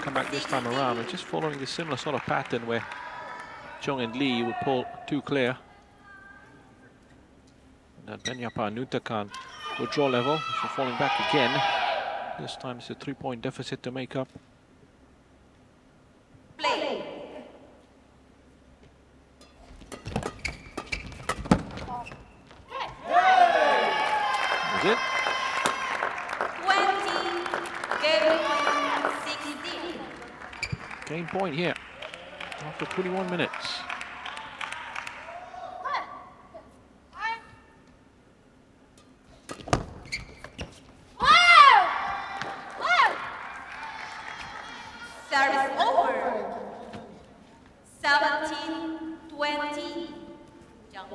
come back this time around. We're just following the similar sort of pattern where Jong and Lee would pull two clear. And Benyapa and Nuntakarn would draw level, so falling back again. This time it's a 3-point deficit to make up. Play. Is it? 20, game 16. Game point here after 21 minutes. Service over. 17-20. Jong.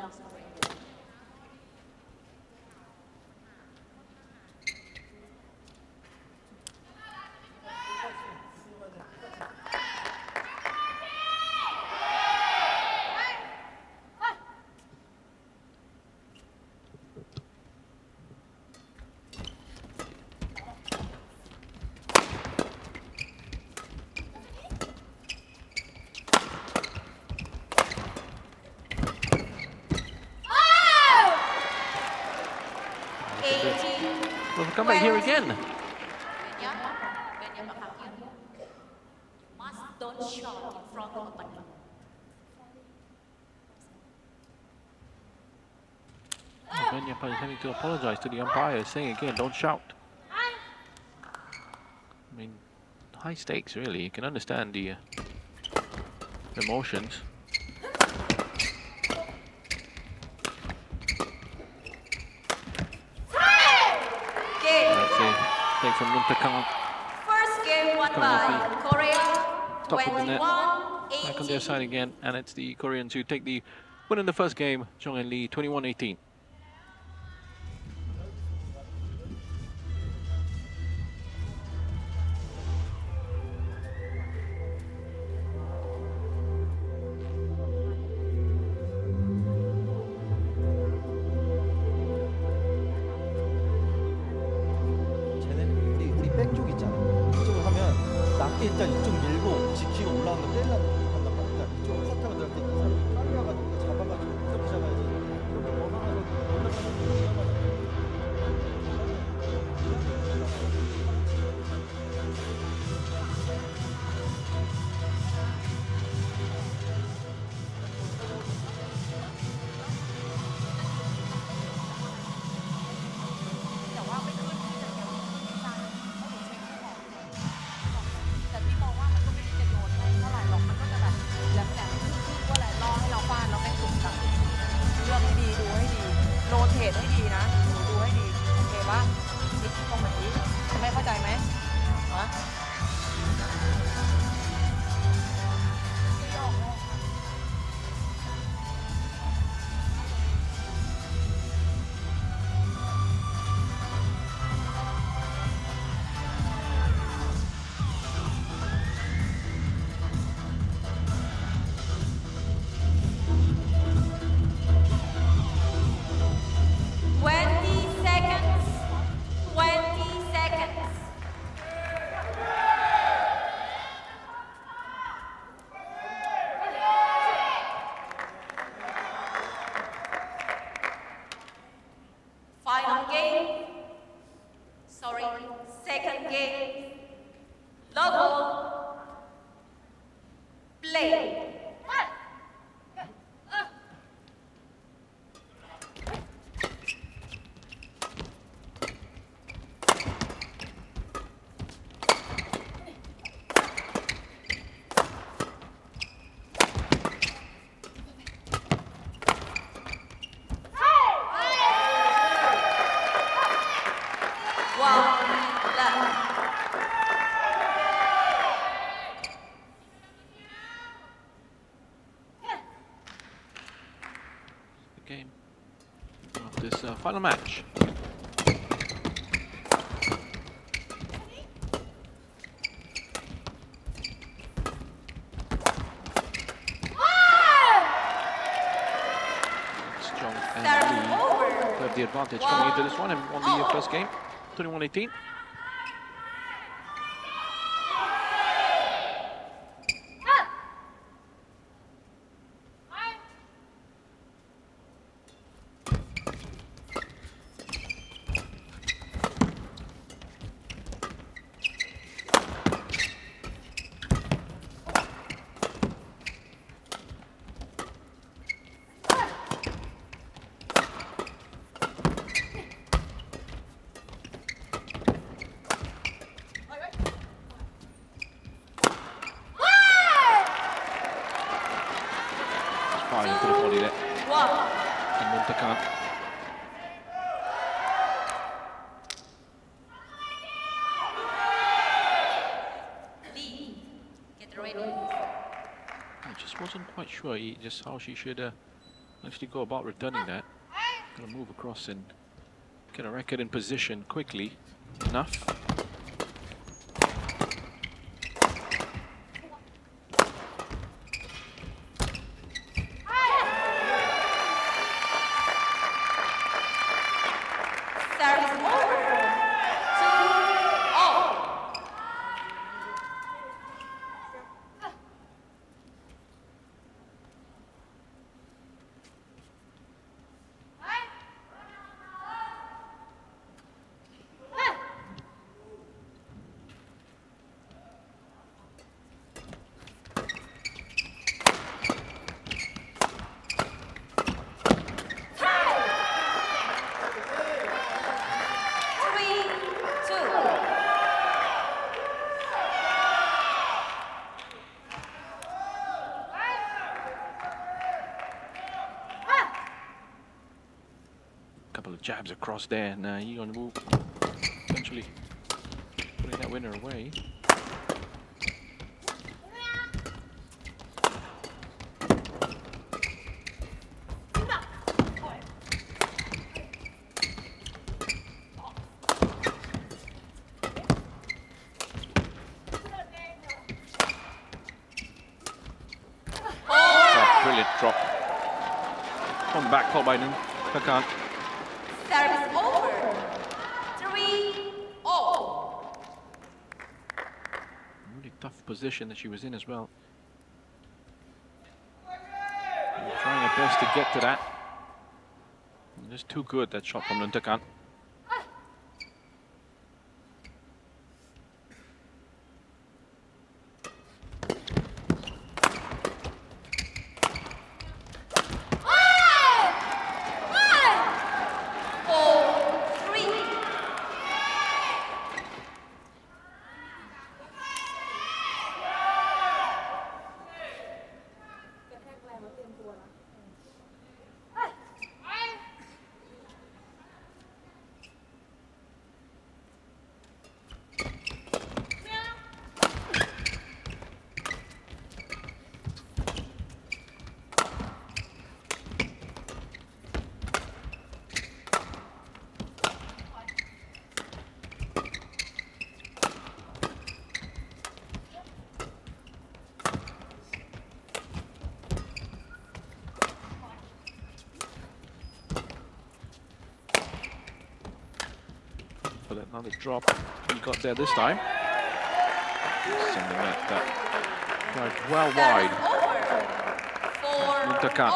We'll come back here again. Must don't shot in front of opponent. Benyapa is having to apologize to the umpire, saying again, don't shout. I mean, high stakes really. You can understand the emotions. Take from Nuntakarn. First game won by Korea. Top of the net. 21-18. Back on their side again, and it's the Koreans who take the win in the first game. Jong and Lee, 21-18. 백쪽 있잖아. 이쪽을 하면 낮게 일단 이쪽 밀고 지키고 올라오는 거 떼려는 노력한단 말이야. 그러니까 이쪽으로 커트가 들어갈 때 이 사람이 빨리 와가지고 잡아가지고 이렇게 잡아야지. 이렇게 벗어나서 올라가는 거 위험하다. Final game. Sorry, second game. Level. Play. Game of this final match. It's Jong and Lee who have the advantage coming into this one and won the first game, 21-18. quite sure just how she should actually go about returning that. Gonna move across and get a racket in position quickly enough. Service over. 2-all. Couple of jabs across there, and Yeon will eventually putting that winner away. Oh, brilliant drop. Come back, called by Nuntakarn. Service over. 3-all. Really tough position that she was in as well. And trying her best to get to that. And just too good, that shot from Nuntakarn. But another drop he got there this time. Sending that drive well wide. Nuntakarn.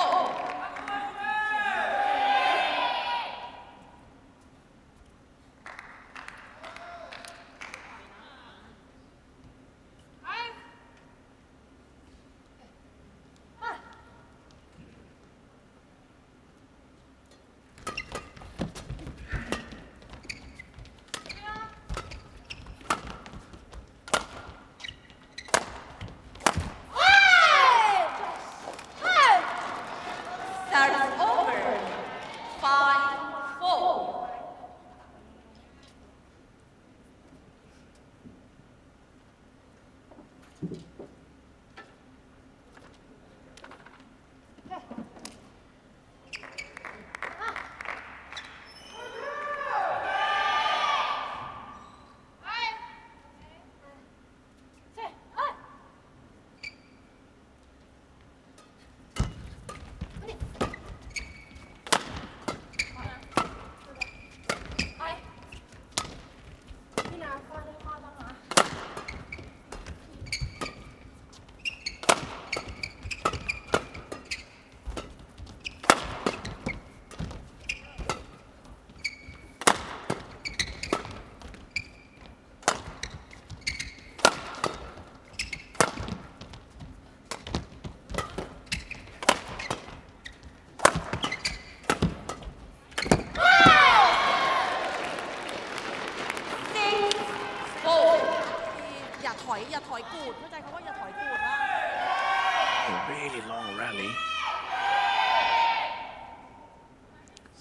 Really long rally.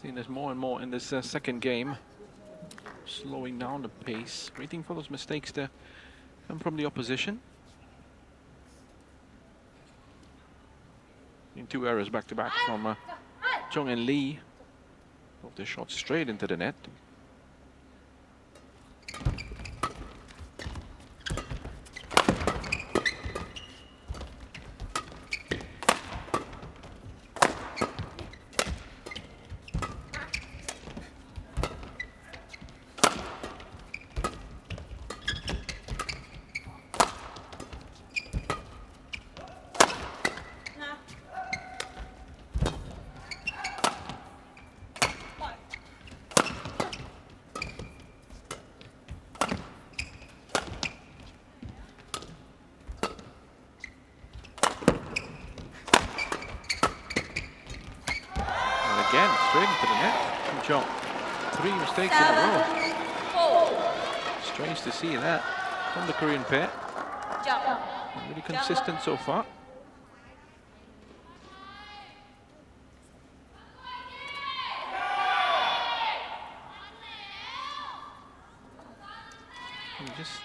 Seeing there's more and more in this second game. Slowing down the pace, waiting for those mistakes to come from the opposition. In 2 errors back to back from Jong and Lee. Both their shots straight into the net. Again, straight into the net from Jong. 3 mistakes in a row. 4. Strange to see that from the Korean pair. Jong. Really consistent so far. And just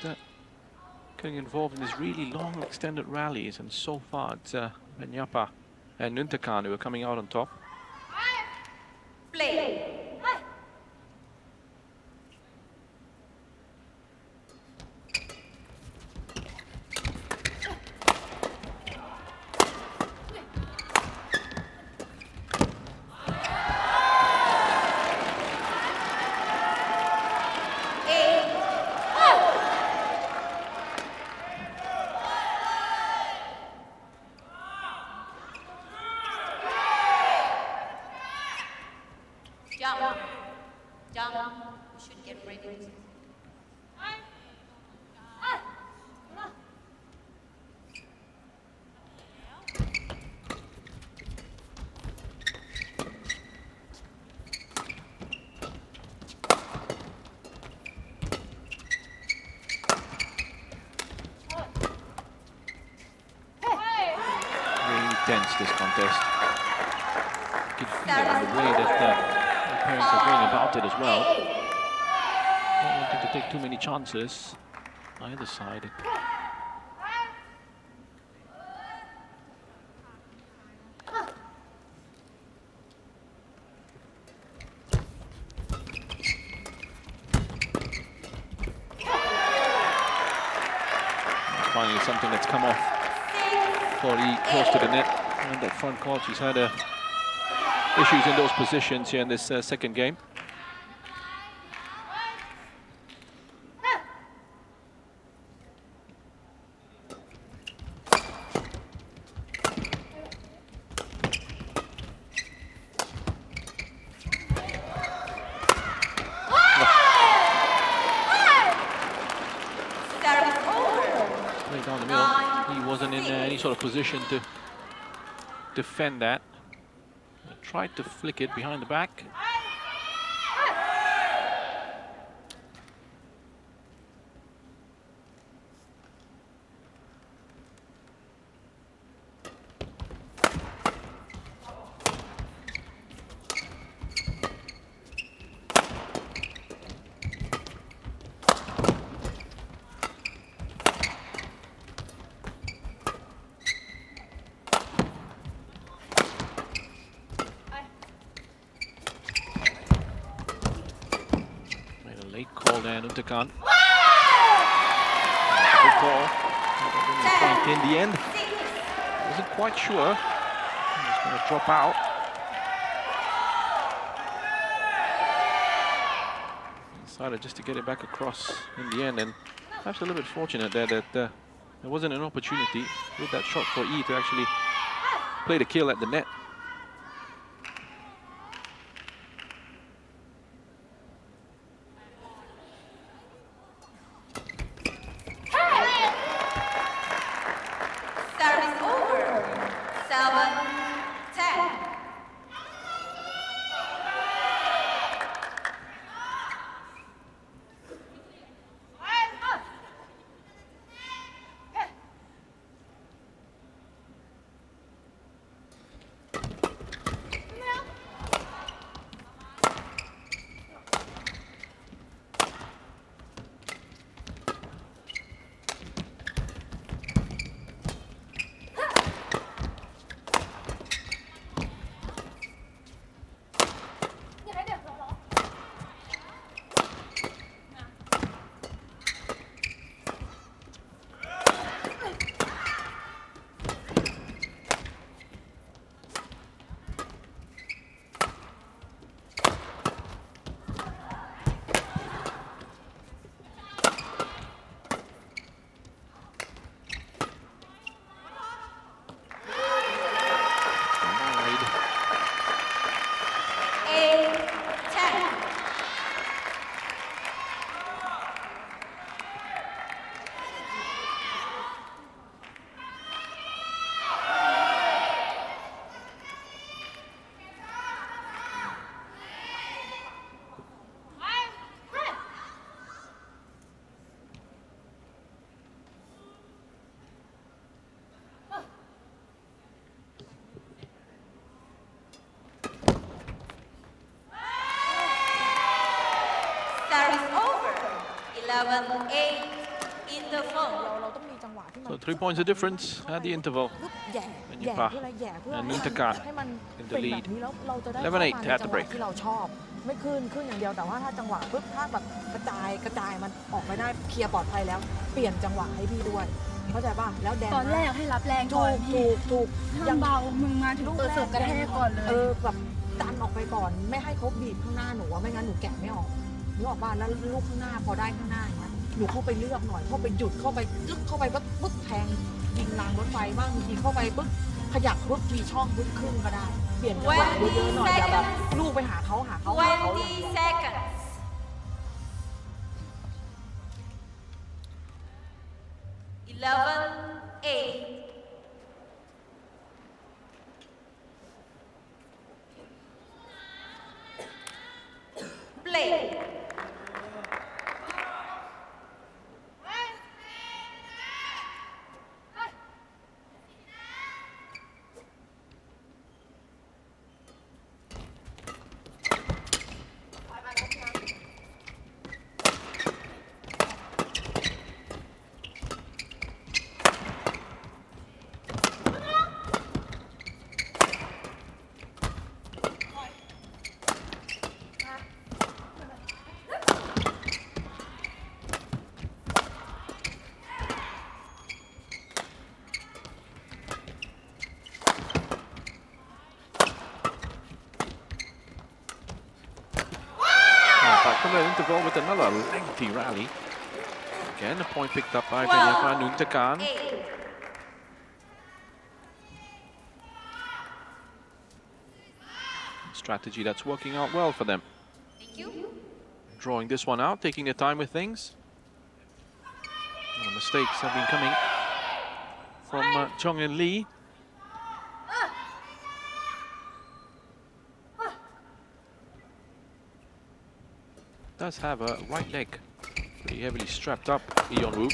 getting involved in these really long extended rallies, and so far it's Benyapa and Nuntakarn who are coming out on top. Play. Jong, you should get ready. Really tense, this contest. You can feel it in the way that the parents are going about it as well. Not wanting to take too many chances either side. Finally something that's come off for Lee close to the net, and that front court. She's had issues in those positions here in this second game. Right down the middle. He wasn't in any sort of position to defend that. He tried to flick it behind the back. Late call there, Nuntakarn. Good call. Point in the end. Wasn't quite sure. He's going to drop out. Decided just to get it back across in the end, and perhaps a little bit fortunate there that there wasn't an opportunity with that shot for E to actually play the kill at the net. 11-8 interval. เราต้องมีจังหวะที่มัน So 3 points of difference at the interval. ปึ๊บแย่ Benyapa เพื่ออะไรแย่เพื่อ and ให้ Nuntakarn มัน in เป็ the นแบบ lead. นี้แล้วเราจะได้ 11-8 เข้ามาใน at จั the งหวะ break. ที่เราชอบ ไม่ขึ้นอย่างเดียวแต่ว่าถ้าจังหวะปึ๊บถ้าแบบกระจายมันออกไปได้เคลียร์ปลอดภัยแล้วเปลี่ยนจังหวะให้พี่ด้วยเข้าใจป่ะแล้วแดน ตอนแรกให้รับแรง ถู ก่อน ก พี่ ถูก ยังเบามึงมาถึงเปิดเสิร์ฟกระแทกก่อนเลย แบบดันออกไปก่อนไม่ให้เขาบีบข้างหน้าหนูไม่งั้นหนูแกะไม่ออกนึกออกป่ะแล้วลูกข้างหน้าพอได้ข้างหน้าอย่างเงี้ยหนูเข้าไปเลือกหน่อยเข้าไปหยุดเข้าไปยึกเข้าไปปึ๊บแทงยิงรางรถไฟบ้างบางทีเข้าไปปึ๊บขยับปึ๊บมีช่องปึ๊บขึ้นก็ได้เปลี่ยนจังหวะเยอะๆหน่อยอย่าแบบลูกไปหาเขาอย่างเดียว 20 seconds. Eleven, 8. Play. Pakkapon interval with another lengthy rally. Again, a point picked up by Benyapa and Nuntakarn. 8. Strategy that's working out well for them. Thank you. Drawing this one out, taking their time with things. And the mistakes have been coming from Jong and Lee. Does have a right leg pretty heavily strapped up, Yeon.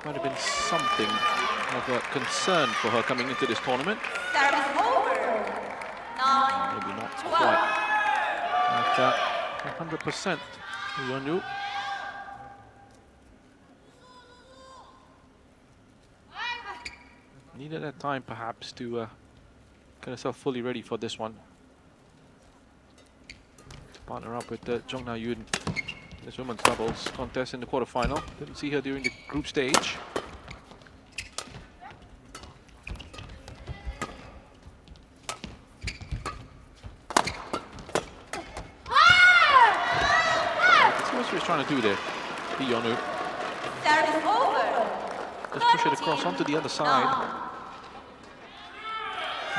Might have been something of a concern for her coming into this tournament. Service over. 9. Maybe not quite at 100%. Yeon. Needed that time perhaps to get herself fully ready for this one. To partner up with Jong Yun. This women's doubles contest in the quarterfinal. Didn't see her during the group stage. That's what she was trying to do there, Yeon. Service over. Just push it across onto the other side.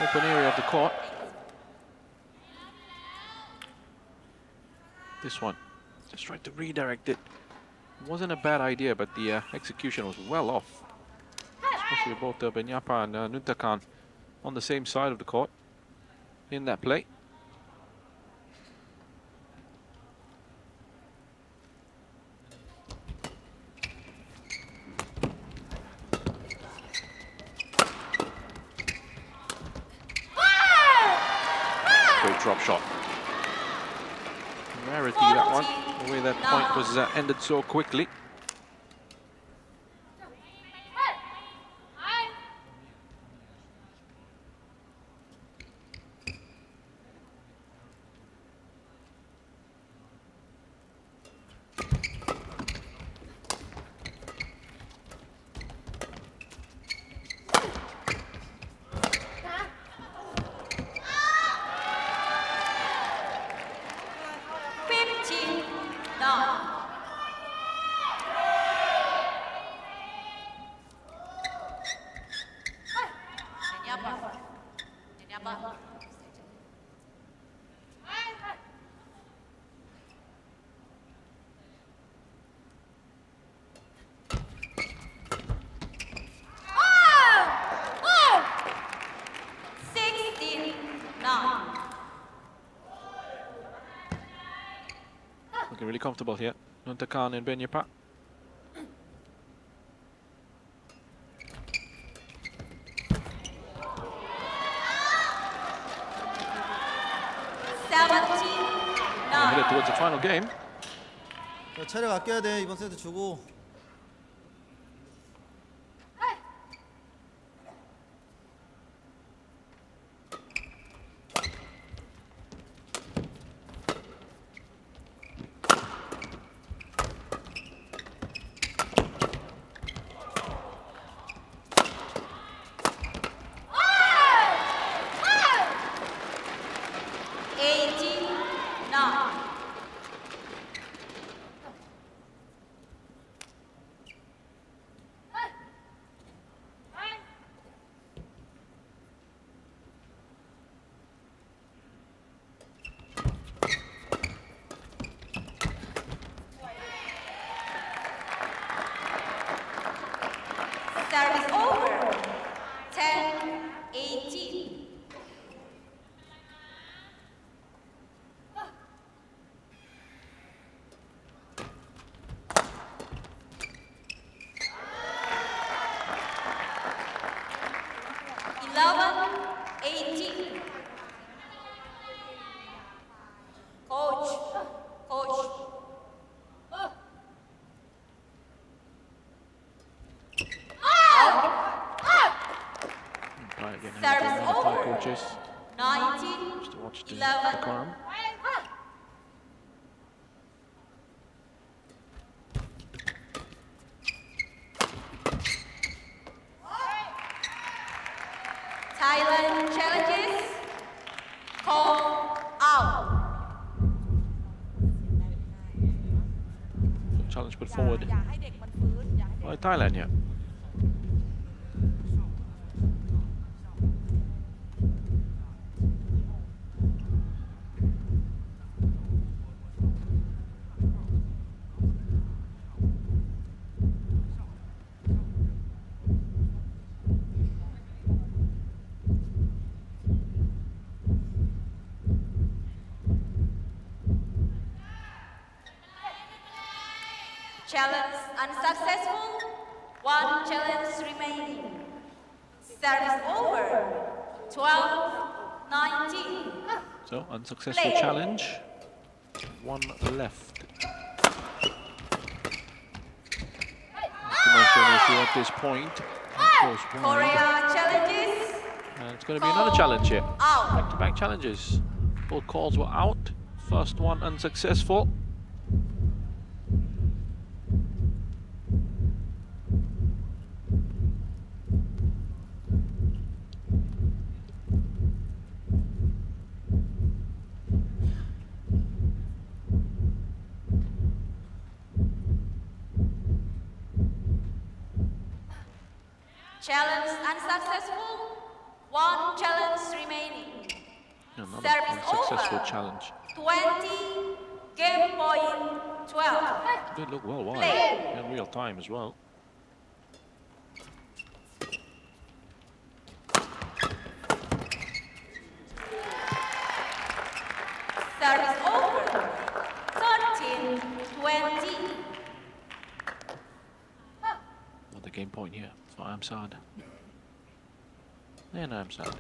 Open area of the court. This one. Just tried to redirect it. Wasn't a bad idea, but the execution was well off. Especially with both Benyapa and Nuntakarn on the same side of the court in that play. Great drop shot. Rarity, that one. The way that point was ended so quickly. Benyapa. Looking really comfortable here. Nuntakarn and Benyapa. headed towards the final game. 자, 체력 아껴야 돼. 이번 세트 주고. Service over. 10-18. Coach. Right again, Service over. coaches 19. just to watch the 11. decorum. Thailand challenges. Call out. Challenge put forward อย่าให้เด็กมันฟื้นอย่าให้เด็ก by Thailand here. Challenge unsuccessful. One challenge remaining. Service over. 12-19. So unsuccessful Play. challenge. One left. Issue at this point. Goes wide. Korea challenges. And it's going to be another challenge here. Out. Back-to-back challenges. Both calls were out. First one unsuccessful. Challenge unsuccessful. One challenge remaining. Another Service unsuccessful over. challenge. 20. Game point 12. Did look well wide Play. in real time as well. Service over. 13-20. Another game point here for AIMSAARD. And AIMSAARD.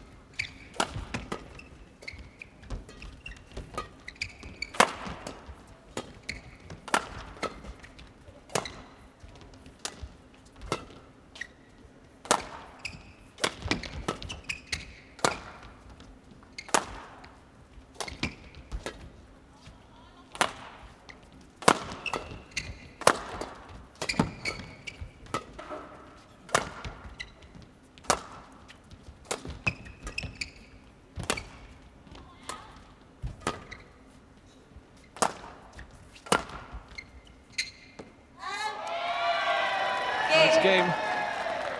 Nice game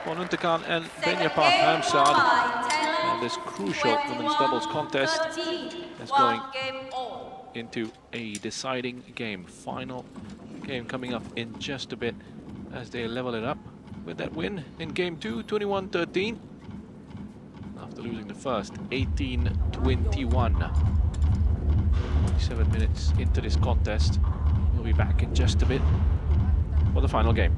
for Nuntakarn and Benyapa AIMSAARD. And this crucial women's doubles contest is going into a deciding game. Final game coming up in just a bit as they level it up with that win in game 2, 21-13. After losing the first, 18-21. 7 minutes into this contest. We'll be back in just a bit for the final game.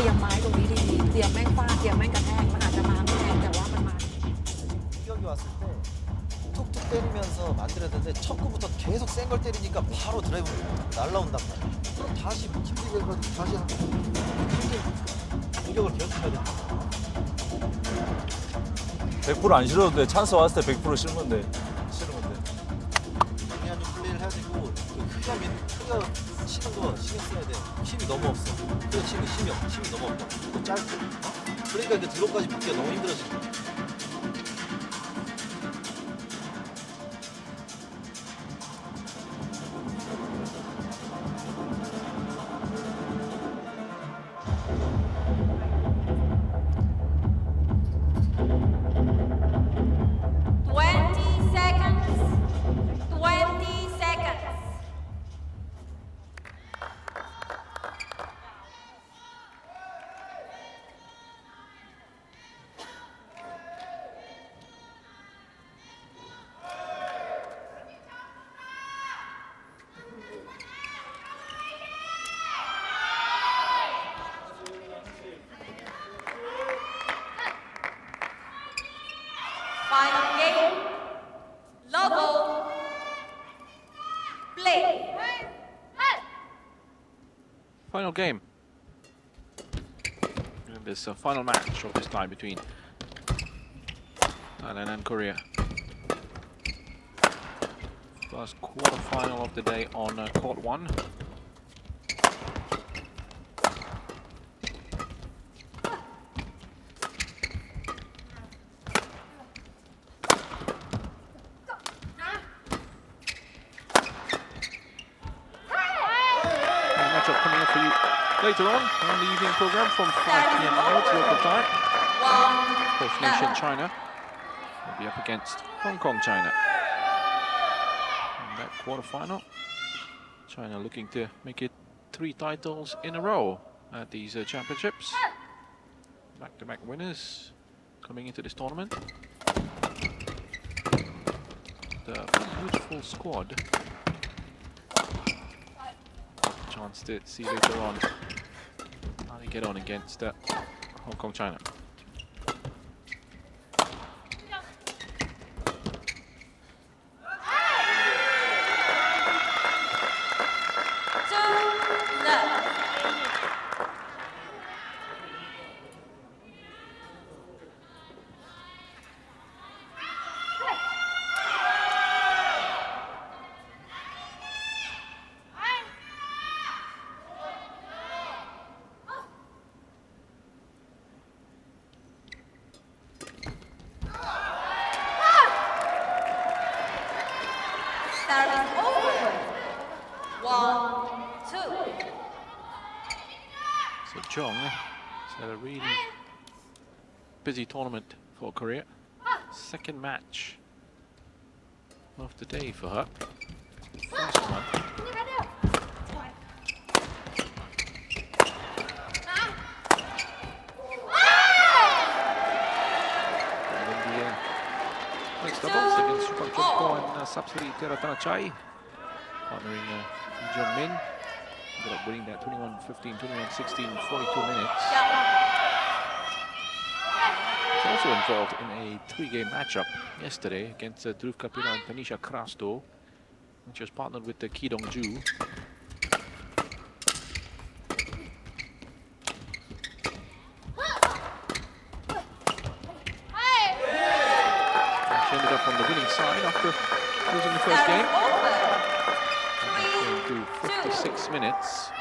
ตรียมไม้ตรงนี้ดีๆเตรียมแม่งฟาดเตรียมแม่งกระแทกมันอาจจะมาไม่แรงแต่ว่ามันมา 공격이 왔을 때 툭툭 때리면서 만들어야 되는데 첫 구부터 계속 센 걸 때리니까 바로 드라이브 날라온단 말이야. 그럼 다시 힘들게 해가지고 다시 공격을 계속 해야 돼. 100%안 실어도 돼. 찬스 왔을 때 100% 실으면 돼. 실으면 돼. 영리한 플레이를 해야 되고 크기가 치는 거 신경 써야 돼. 힘이 너무 없어. 그래 힘이 너무 없다. 또 짧고. 그러니까 이제 드롭까지 붙기가 너무 힘들어지는 거야. Final game. Level. Play. Final game. And this final match of this time between Thailand and Korea. First quarterfinal of the day on court 1. Matchup coming up for you later on the evening program from 5 p.m. onwards local time. Host nation China will be up against Hong Kong, China. In that quarterfinal, China looking to make it 3 titles in a row at these championships. Back-to-back winners coming into this tournament. The beautiful squad. Chance to see later on how they get on against Hong Kong, China. Service over. 1-2. So Jong has had a really busy tournament for Korea. Second match of the day for her. First one. Next doubles against Supak and Saprise TEERARATSAKUL partnering Jong Min. Ended up winning that 21-15, 21-16, 42 minutes. She's also involved in a 3-game matchup yesterday against Dhruv Kapila and Tanisha Krasto, which was partnered with Ki Dong-ju. She ended up on the winning side after losing the first game. Going to 56 minutes.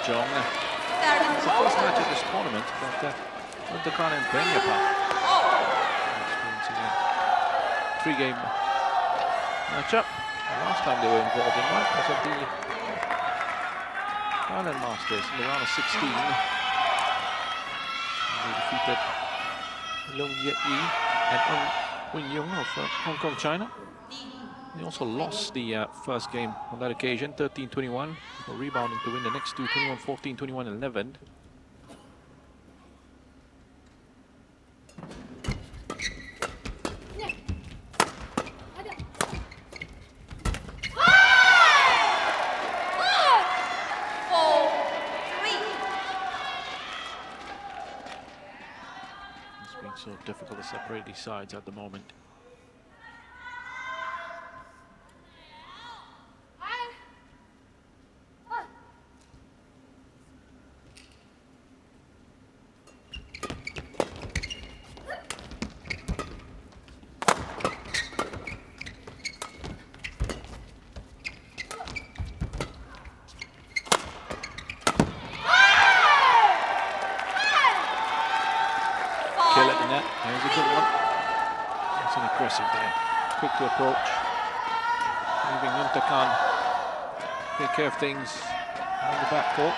Jong. It's the first match of this tournament, but Nuntakarn and Benyapa experiencing a 3-game matchup. The last time they were involved in one was at the Thailand Masters in the round of 16. They defeated Yun Gyu and Yong of Hong Kong, China. They also lost the first game on that occasion, 13-21, for rebounding to win the next two, 21-14, 21-11. It's been so difficult to separate these sides at the moment. Kill it in net. There's a good one. That's an aggressive there. Quick to approach. Leaving Nuntakarn take care of things on the backcourt.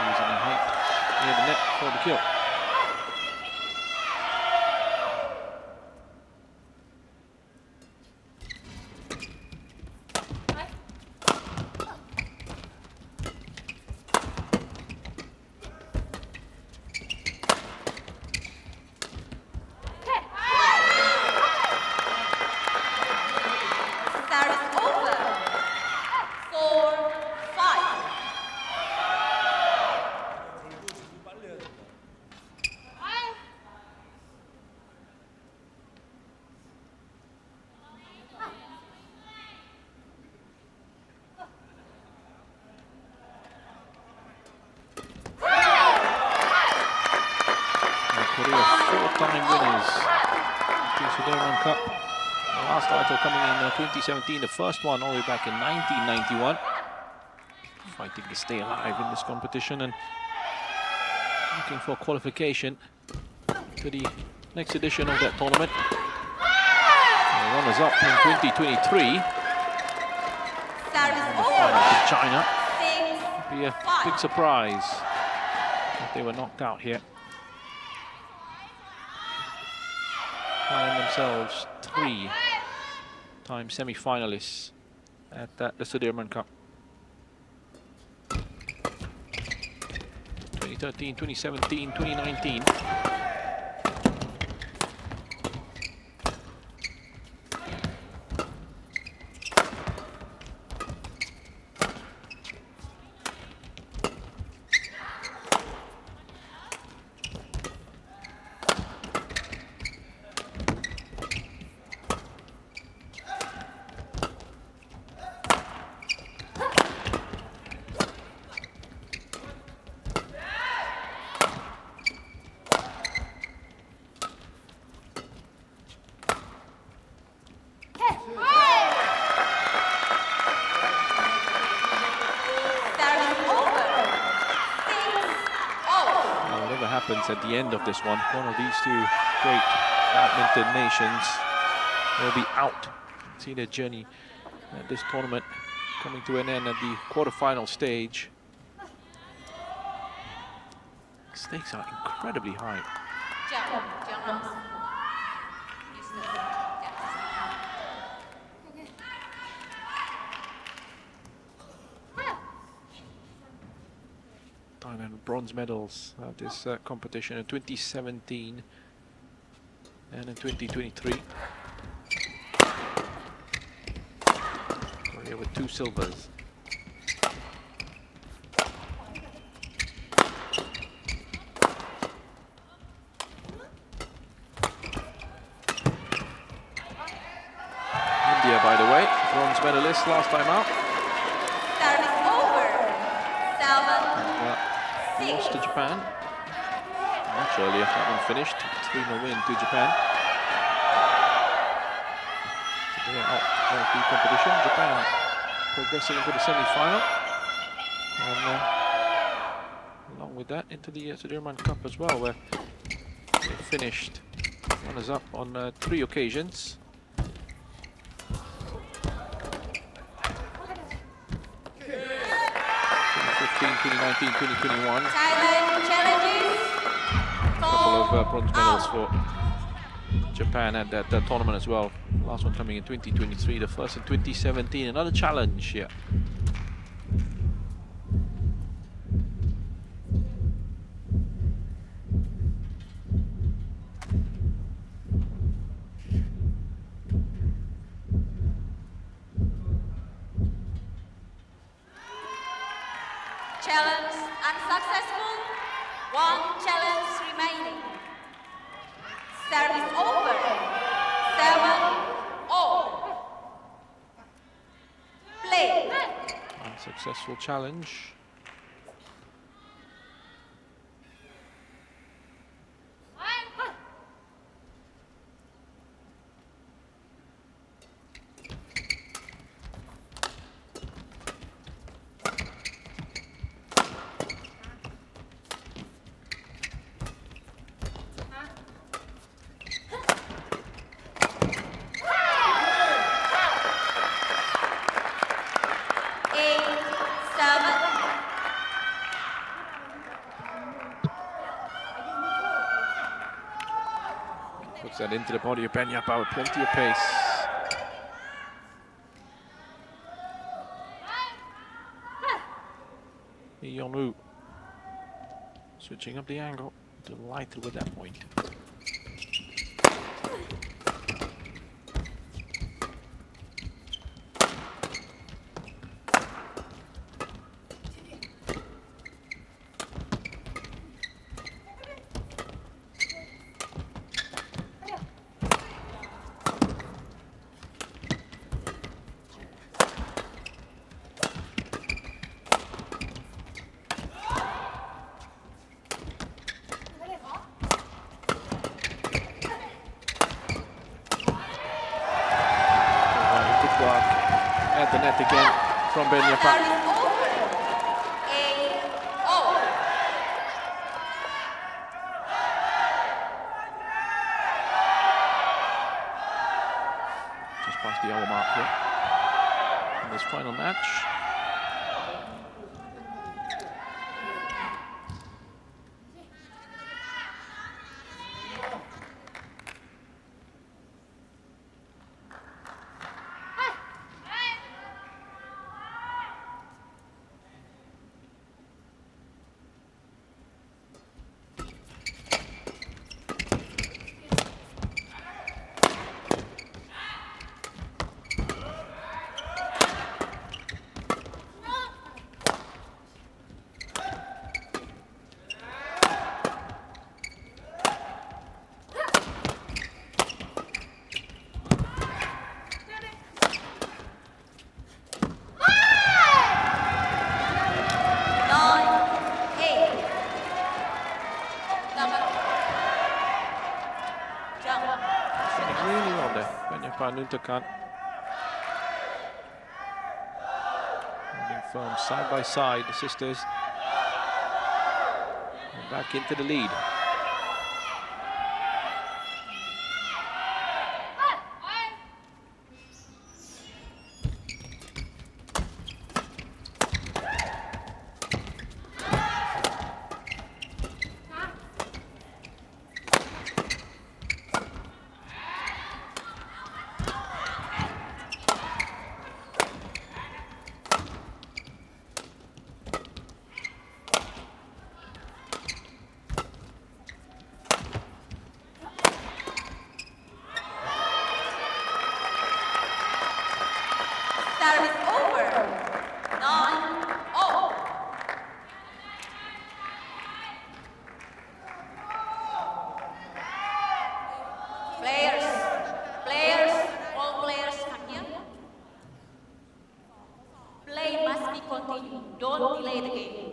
Using the height near the net for the kill. Korea four-time winners of the Sudirman Cup. The last title coming in 2017, the first one all the way back in 1991. Fighting to stay alive in this competition and looking for qualification to the next edition of that tournament. The runners-up in 2023. And the final to China. It'd be a big surprise if they were knocked out here. Finding themselves 3-time semi-finalists at the Sudirman Cup. 2013, 2017, 2019. At the end of this one of these two great badminton nations will be out. See their journey at this tournament coming to an end at the quarterfinal stage. Stakes are incredibly high. Thailand bronze medals at this competition in 2017 and in 2023. Korea with 2 silvers. India, by the way, bronze medalist last time out. Lost to Japan. Much earlier, that one finished. 3-0 win to Japan. So they are out of the competition. Japan progressing into the semi-final. And along with that, into the Sudirman Cup as well, where they finished runners-up on 3 occasions. 2019, 2021. Thailand challenges. A couple of bronze medals for Japan at that tournament as well. Last one coming in 2023, the first in 2017. Another challenge here. Challenge unsuccessful. 1 challenge remaining. Service over. 7-0. Play. Unsuccessful challenge. Puts that into the body of Benyapa with plenty of pace. Yeon switching up the angle, delighted with that point. At the net again from Benyapa. Just past the hour mark here in this final match. Really well there, Benyapa and Nuntakarn. Holding firm side by side, the sisters. And back into the lead. Service over. 9-0. All players come here. Play must be continued. Don't delay the game.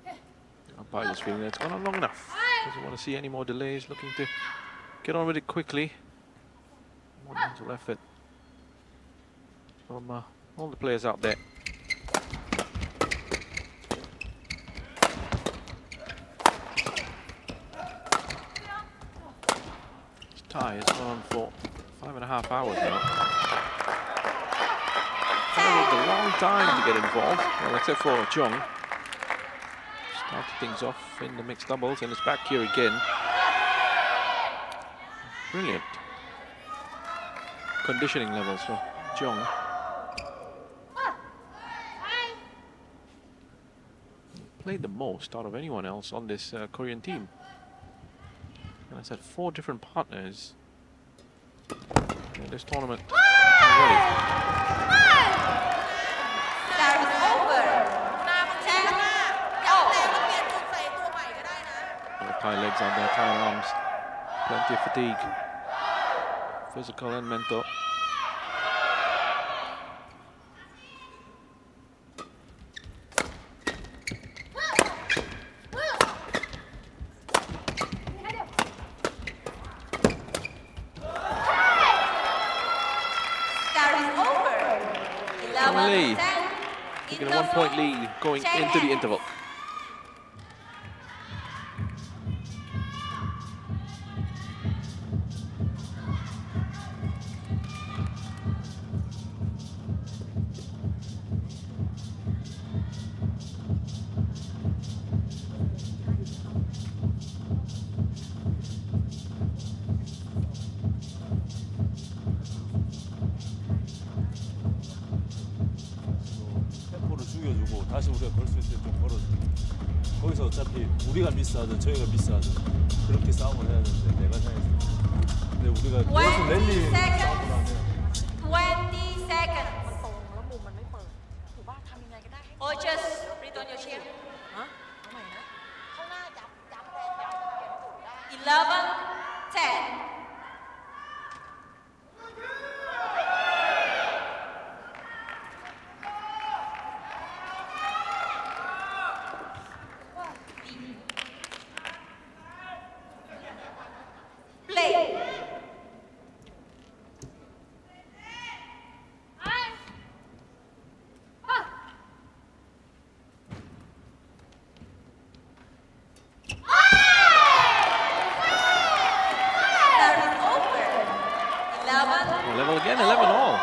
The umpire is feeling that it's gone on long enough. Doesn't want to see any more delays, looking to get on with it quickly. One mental effort. from all the players out there. This tie has gone on for 5.5 hours now. It's a long time to get involved, well, except for Jong. Started things off in the mixed doubles and it's back here again. Brilliant conditioning levels for Jong. Played the most out of anyone else on this Korean team. And I said 4 different partners in this tournament already. Thai legs out there, Thai arms, plenty of fatigue, physical and mental. LEE taking a 1-point lead going into the interval. 죽여주고 다시 우리가 걸 수 있을 때 좀 걸어주고 거기서 어차피 우리가 미스하든 저희가 미스하든 그렇게 싸움을 해야 되는데 내가 생각했을 때 근데 우리가 계속 랠리 싸움을 하면 20 seconds. มันตรงแล้วมุมมันไม่เปิดถูกป่ะทำยังไงก็ได้ให้ Coaches, read on your chair. ฮะเอาใหม่นะเข้าหน้าย้ำแรงย้ำเปลี่ยนจุดได้ 11, 10. Play. Service over. 11. Level again, 11 all.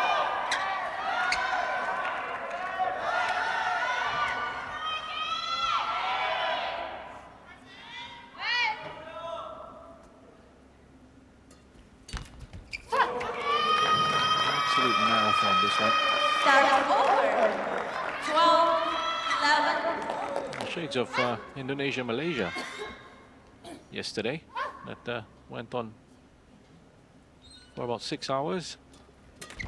Absolute marathon this one. Service over. 12, 11. Shades of Indonesia, Malaysia yesterday. That went on for about 6 hours. To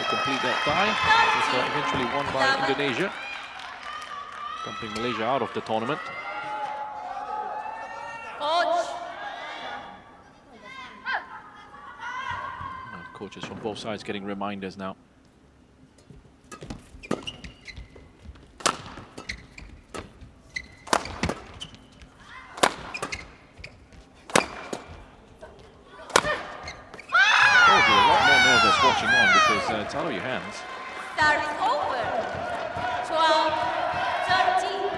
complete that tie. It's eventually won by Indonesia, dumping Malaysia out of the tournament. Coach. Coaches from both sides getting reminders now. Watching on because it's out of your hands. Service over. 12, 13.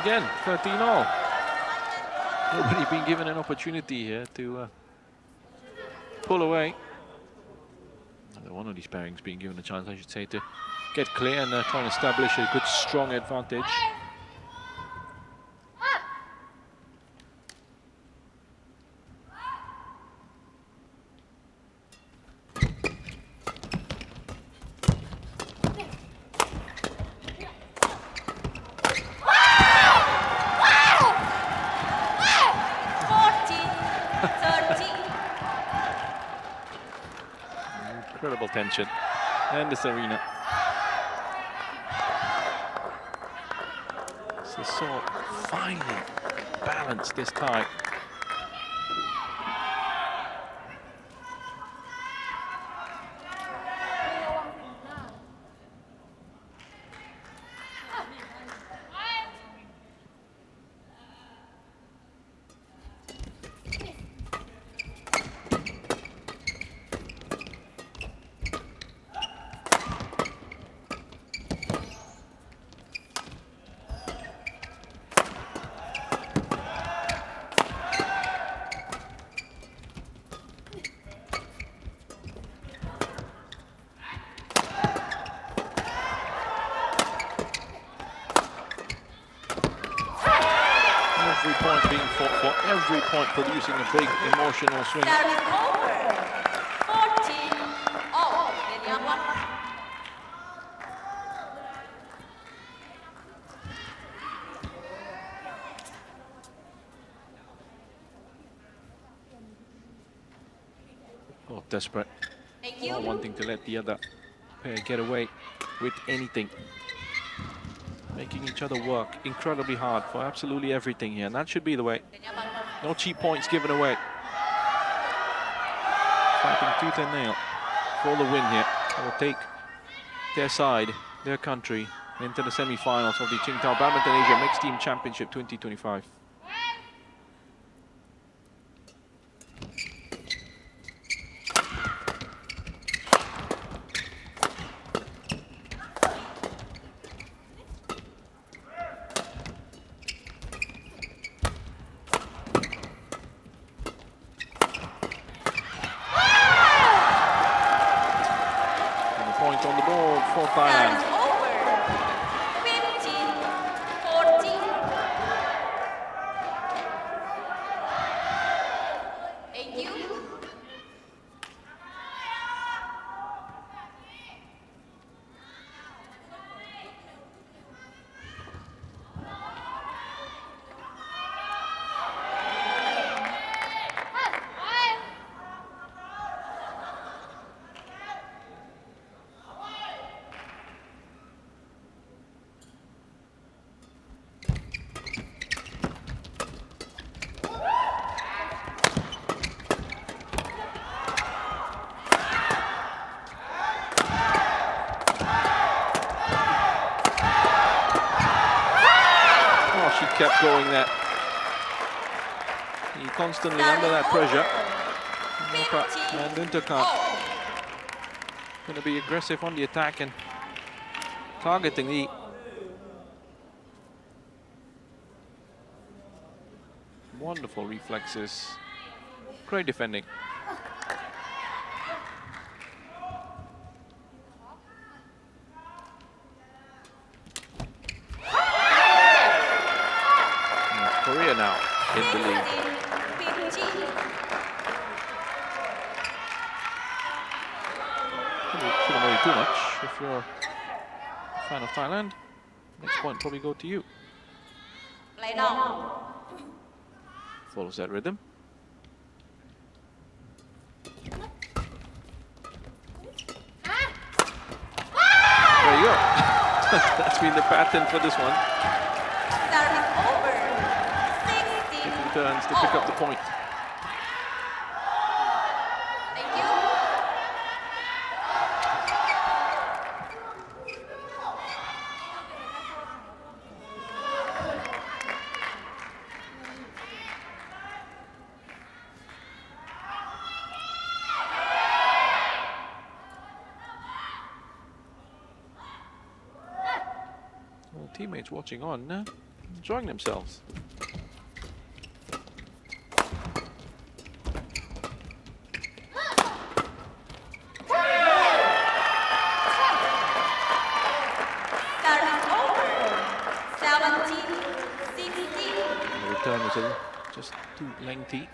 Again, 13 all. Nobody been given an opportunity here to pull away. Either one of these pairings being given a chance, I should say, to get clear and try and establish a good, strong advantage. Incredible tension in this arena. So finely balanced this time. Every point being fought for, every point producing a big emotional swing. Service over. 14 all. Benyapa. Oh, desperate. Thank you. Not wanting to let the other pair get away with anything. Making each other work incredibly hard for absolutely everything here, and that should be the way. Benyapa. No cheap points given away. Fighting tooth and nail for the win here. That will take their side, their country, into the semi-finals of the TSINGTAO Badminton Asia Mixed Team Championship 2025. Point on the board for Thailand. Service over. 15 14. Thank you. She kept going there. He constantly under that pressure. And Nuntakarn going to be aggressive on the attack and targeting the wonderful reflexes. Great defending. Korea now in the lead. 15. Shouldn't worry too much if you're a fan of Thailand. Next point probably go to you. Play now. Follows that rhythm. There you go. That's been the pattern for this one. Service over. 16 Taking turns to pick up the point. Thank you. Well, teammates watching on, enjoying themselves. Service over. 17 16. The return was just too lengthy.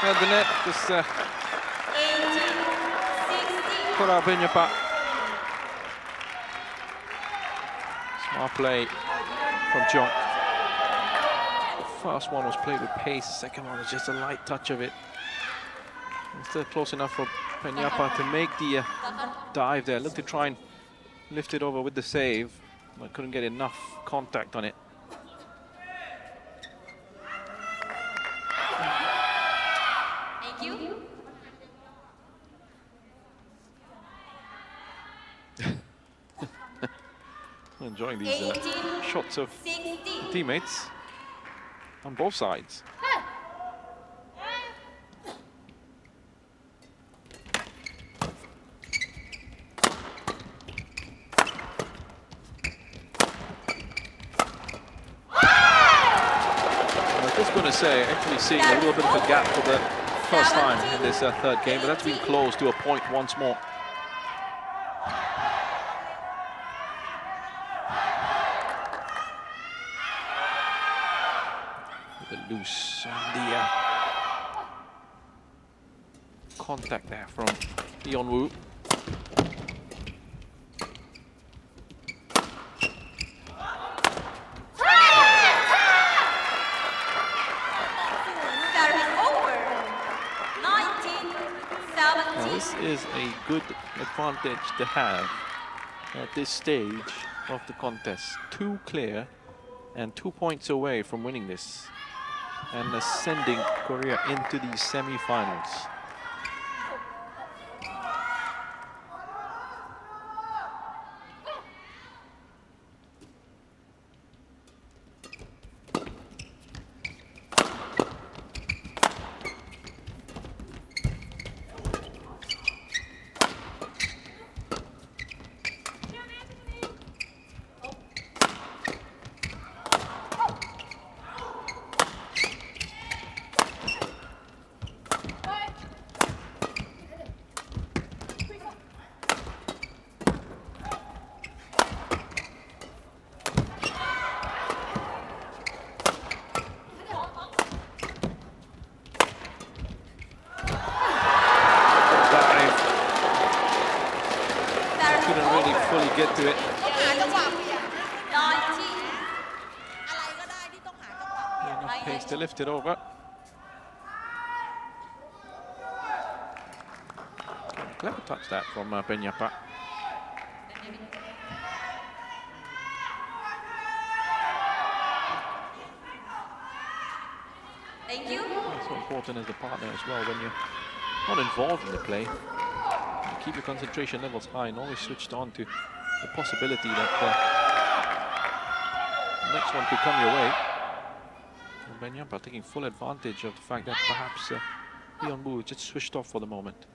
Well, the net just 18, 16. put out Benyapa. Smart play from Jong. The first one was played with pace, the second one was just a light touch of it. Still close enough for Benyapa to make the dive there. Looked to try and lift it over with the save, but couldn't get enough contact on it. Thank you. Enjoying these 18, shots of 16. teammates on both sides. I was just going to say, actually seeing a little bit of a gap for the first time in this third game, but that's been closed to a point once more. Loose on the contact there from Yeon. Service over. 19, 17. Now this is a good advantage to have at this stage of the contest. 2 clear and 2 points away from winning this and ascending Korea into the semi-finals. Get to it. 19. Enough pace to lift it over. Clever touch that from Benyapa. Thank you. It's so important as the partner as well when you're not involved in the play. You keep your concentration levels high and always switched on to the possibility that the next one could come your way. And Benyapa taking full advantage of the fact that perhaps Yeon just switched off for the moment.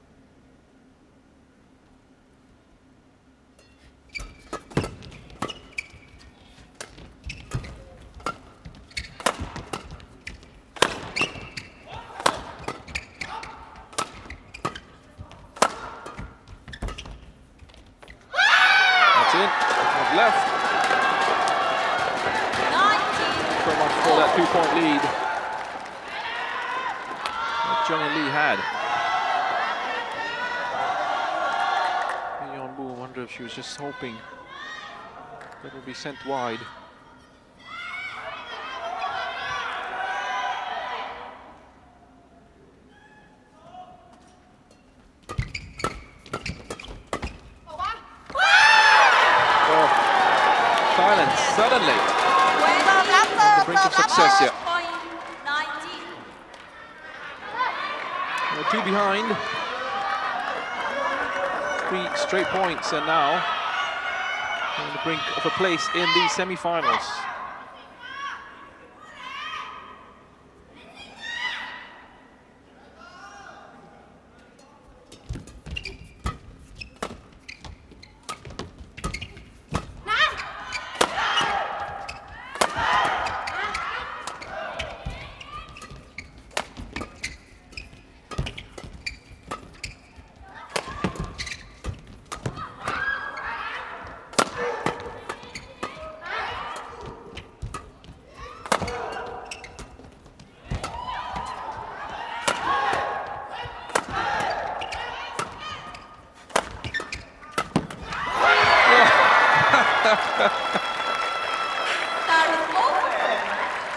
Left. 19. So much for that 2-point lead that Jong and Lee had. Yeon, wonder if she was just hoping that it would be sent wide. Thailand suddenly on the brink of success here. 19. They're 2 behind. 3 straight points and now on the brink of a place in the semi-finals.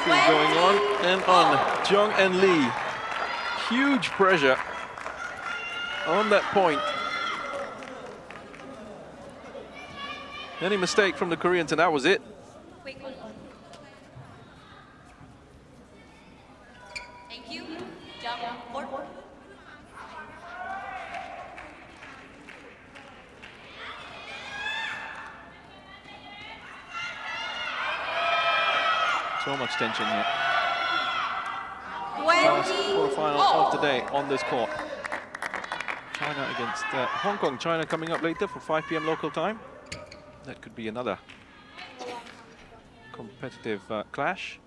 Thing going on and on. Jong and Lee. Huge pressure on that point. Any mistake from the Koreans and that was it. Quick one. Thank you. Jump forward. So much tension here. 20. Last quarterfinal of the day on this court. China against Hong Kong. China coming up later for 5 p.m. local time. That could be another competitive clash.